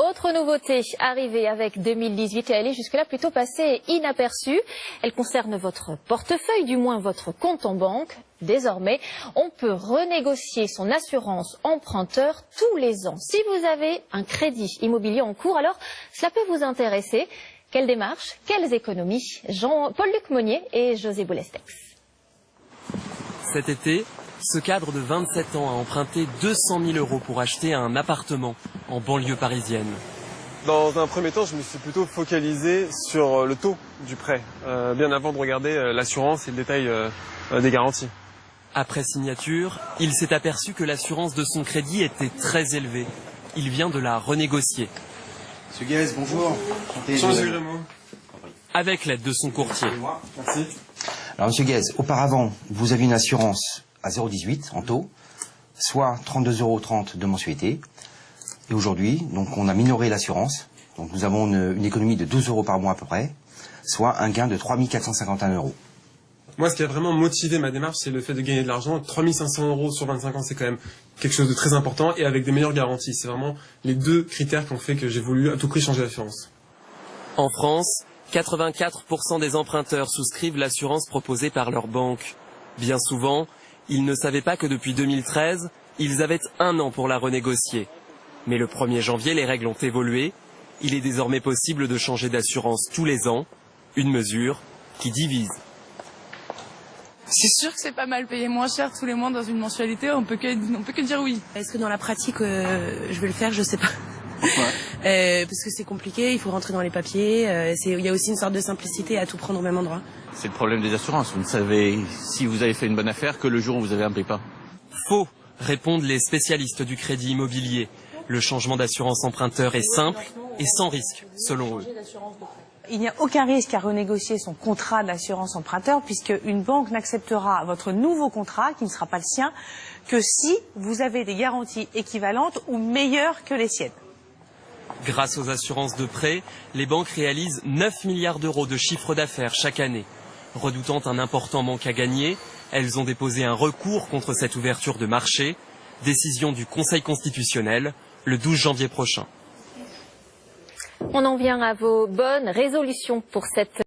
Autre nouveauté arrivée avec 2018 et elle est jusque-là plutôt passée inaperçue. Elle concerne votre portefeuille, du moins votre compte en banque. Désormais, on peut renégocier son assurance emprunteur tous les ans. Si vous avez un crédit immobilier en cours, alors cela peut vous intéresser. Quelle démarche, quelles économies? Paul-Luc Monnier et José Boulestex. Cet été, ce cadre de 27 ans a emprunté 200 000 € pour acheter un appartement en banlieue parisienne. Dans un premier temps, je me suis plutôt focalisé sur le taux du prêt, bien avant de regarder l'assurance et le détail des garanties. Après signature, il s'est aperçu que l'assurance de son crédit était très élevée. Il vient de la renégocier. Monsieur Guez, bonjour. Bonjour. Avec l'aide de son courtier. Merci. Alors Monsieur Guez, auparavant, vous aviez une assurance à 0,18 en taux, soit 32,30 € de mensualité. Et aujourd'hui, donc on a minoré l'assurance. Donc nous avons une économie de 12 € par mois à peu près, soit un gain de 3 451 €. Moi, ce qui a vraiment motivé ma démarche, c'est le fait de gagner de l'argent. 3 500 € sur 25 ans, c'est quand même quelque chose de très important et avec des meilleures garanties. C'est vraiment les deux critères qui ont fait que j'ai voulu à tout prix changer l'assurance. En France, 84% des emprunteurs souscrivent l'assurance proposée par leur banque. Bien souvent, ils ne savaient pas que depuis 2013, ils avaient un an pour la renégocier. Mais le 1er janvier, les règles ont évolué. Il est désormais possible de changer d'assurance tous les ans. Une mesure qui divise. C'est sûr que c'est pas mal, payer moins cher tous les mois dans une mensualité, on peut que dire oui. Est-ce que dans la pratique, je vais le faire? Je sais pas. Pourquoi? Parce que c'est compliqué, il faut rentrer dans les papiers. Il y a aussi une sorte de simplicité à tout prendre au même endroit. C'est le problème des assurances. Vous ne savez si vous avez fait une bonne affaire que le jour où vous avez un pépin. Faux, répondent les spécialistes du crédit immobilier. Le changement d'assurance emprunteur est simple et sans risque, selon eux. Il n'y a aucun risque à renégocier son contrat d'assurance emprunteur puisque une banque n'acceptera votre nouveau contrat, qui ne sera pas le sien, que si vous avez des garanties équivalentes ou meilleures que les siennes. Grâce aux assurances de prêt, les banques réalisent 9 milliards d'euros de chiffre d'affaires chaque année. Redoutant un important manque à gagner, elles ont déposé un recours contre cette ouverture de marché. Décision du Conseil constitutionnel le 12 janvier prochain. On en vient à vos bonnes résolutions pour cette